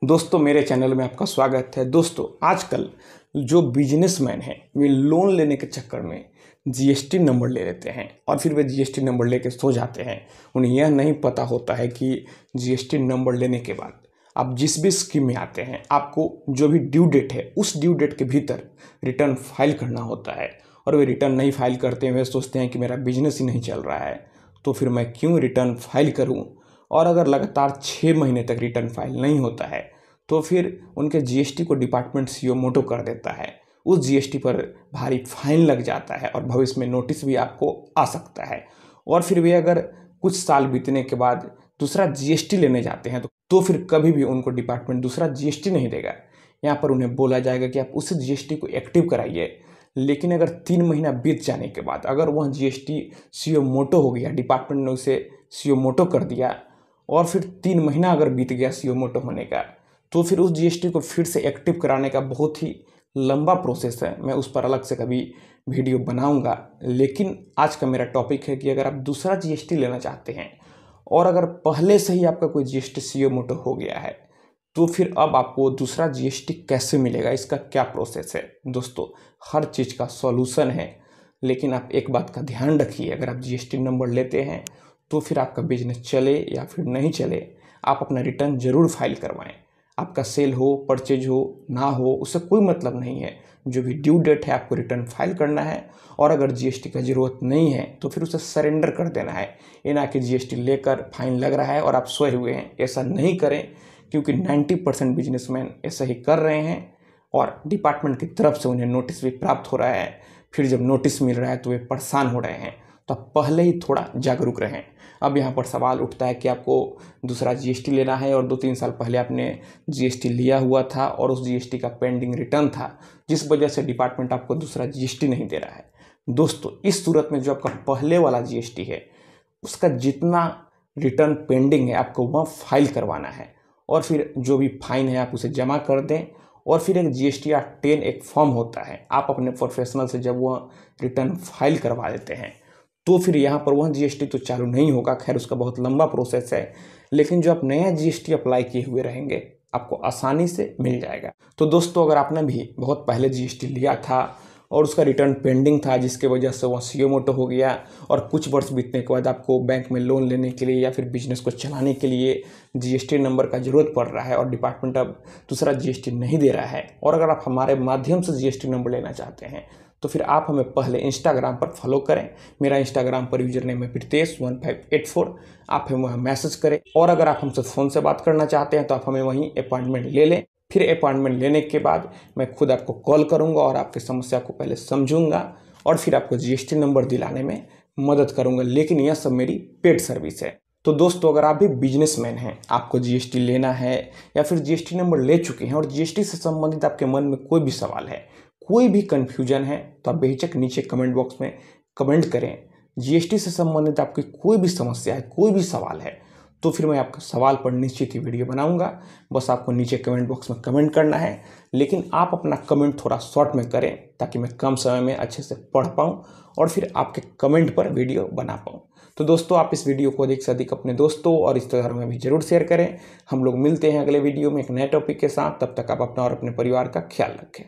दोस्तों मेरे चैनल में आपका स्वागत है। दोस्तों आजकल जो बिजनेसमैन हैं वे लोन लेने के चक्कर में जीएसटी नंबर ले लेते हैं और फिर वे जीएसटी नंबर लेके सो जाते हैं। उन्हें यह नहीं पता होता है कि जीएसटी नंबर लेने के बाद आप जिस भी स्कीम में आते हैं आपको जो भी ड्यू डेट है उस ड्यू डेट के भीतर रिटर्न फाइल करना होता है। और वे रिटर्न नहीं फाइल करते हैं, वे सोचते हैं कि मेरा बिजनेस ही नहीं चल रहा है तो फिर मैं क्यों रिटर्न फाइल करूं। और अगर लगातार 6 महीने तक रिटर्न फाइल नहीं होता है तो फिर उनके जीएसटी को डिपार्टमेंट सीओ मोटो कर देता है। उस जीएसटी पर भारी फाइन लग जाता है और भविष्य में नोटिस भी आपको आ सकता है। और फिर वे अगर कुछ साल बीतने के बाद दूसरा जीएसटी लेने जाते हैं तो फिर कभी भी उनको डिपार्टमेंट दूसरा जीएसटी नहीं देगा। यहाँ पर उन्हें बोला जाएगा कि आप उस जीएसटी को एक्टिव कराइए। लेकिन अगर 3 महीना बीत जाने के बाद अगर वह जीएसटी सीओ मोटो हो गया, डिपार्टमेंट ने उसे सीओ मोटो कर दिया और फिर 3 महीना अगर बीत गया सीओ मोटो होने का, तो फिर उस जीएसटी को फिर से एक्टिव कराने का बहुत ही लंबा प्रोसेस है। मैं उस पर अलग से कभी वीडियो बनाऊंगा। लेकिन आज का मेरा टॉपिक है कि अगर आप दूसरा जीएसटी लेना चाहते हैं और अगर पहले से ही आपका कोई जीएसटी सीओ मोटो हो गया है तो फिर अब आपको दूसरा जीएसटी कैसे मिलेगा, इसका क्या प्रोसेस है। दोस्तों हर चीज़ का सॉल्यूशन है, लेकिन आप एक बात का ध्यान रखिए, अगर आप जीएसटी नंबर लेते हैं तो फिर आपका बिजनेस चले या फिर नहीं चले आप अपना रिटर्न ज़रूर फाइल करवाएं। आपका सेल हो, परचेज हो, ना हो, उससे कोई मतलब नहीं है। जो भी ड्यू डेट है आपको रिटर्न फाइल करना है और अगर जीएसटी का ज़रूरत नहीं है तो फिर उसे सरेंडर कर देना है। ये ना कि जीएसटी लेकर फाइन लग रहा है और आप सोए हुए हैं। ऐसा नहीं करें, क्योंकि 90% बिजनेसमैन ऐसा ही कर रहे हैं और डिपार्टमेंट की तरफ से उन्हें नोटिस भी प्राप्त हो रहा है। फिर जब नोटिस मिल रहा है तो वे परेशान हो रहे हैं। तो आप पहले ही थोड़ा जागरूक रहें। अब यहाँ पर सवाल उठता है कि आपको दूसरा जीएसटी लेना है और 2-3 साल पहले आपने जीएसटी लिया हुआ था और उस जीएसटी का पेंडिंग रिटर्न था, जिस वजह से डिपार्टमेंट आपको दूसरा जीएसटी नहीं दे रहा है। दोस्तों इस सूरत में जो आपका पहले वाला जीएसटी है उसका जितना रिटर्न पेंडिंग है आपको वह फाइल करवाना है और फिर जो भी फाइन है आप उसे जमा कर दें। और फिर एक GSTR-10 एक फॉर्म होता है, आप अपने प्रोफेशनल से जब वह रिटर्न फाइल करवा देते हैं तो फिर यहाँ पर वह जीएसटी तो चालू नहीं होगा। खैर उसका बहुत लंबा प्रोसेस है, लेकिन जो आप नया जीएसटी अप्लाई किए हुए रहेंगे आपको आसानी से मिल जाएगा। तो दोस्तों अगर आपने भी बहुत पहले जीएसटी लिया था और उसका रिटर्न पेंडिंग था जिसके वजह से वह सीओ मोटो हो गया और कुछ वर्ष बीतने के बाद आपको बैंक में लोन लेने के लिए या फिर बिजनेस को चलाने के लिए जीएसटी नंबर का ज़रूरत पड़ रहा है और डिपार्टमेंट अब दूसरा जीएसटी नहीं दे रहा है, और अगर आप हमारे माध्यम से जीएसटी नंबर लेना चाहते हैं तो फिर आप हमें पहले इंस्टाग्राम पर फॉलो करें। मेरा इंस्टाग्राम पर यूजर नेम है प्रीतेश1584। आप हमें वहाँ मैसेज करें और अगर आप हमसे फ़ोन से बात करना चाहते हैं तो आप हमें वहीं अपॉइंटमेंट ले लें। फिर अपॉइंटमेंट लेने के बाद मैं खुद आपको कॉल करूंगा और आपकी समस्या को पहले समझूंगा और फिर आपको जीएसटी नंबर दिलाने में मदद करूंगा। लेकिन यह सब मेरी पेड सर्विस है। तो दोस्तों अगर आप भी बिजनेसमैन हैं, आपको जीएसटी लेना है या फिर जीएसटी नंबर ले चुके हैं और जीएसटी से संबंधित आपके मन में कोई भी सवाल है, कोई भी कन्फ्यूजन है, तो आप बेहिचक नीचे कमेंट बॉक्स में कमेंट करें। जीएसटी से संबंधित आपकी कोई भी समस्या है, कोई भी सवाल है, तो फिर मैं आपका सवाल पर निश्चित ही वीडियो बनाऊंगा। बस आपको नीचे कमेंट बॉक्स में कमेंट करना है, लेकिन आप अपना कमेंट थोड़ा शॉर्ट में करें ताकि मैं कम समय में अच्छे से पढ़ पाऊँ और फिर आपके कमेंट पर वीडियो बना पाऊँ। तो दोस्तों आप इस वीडियो को अधिक से अधिक अपने दोस्तों और रिश्तेदारों में भी जरूर शेयर करें। हम लोग मिलते हैं अगले वीडियो में एक नए टॉपिक के साथ। तब तक आप अपना और अपने परिवार का ख्याल रखें।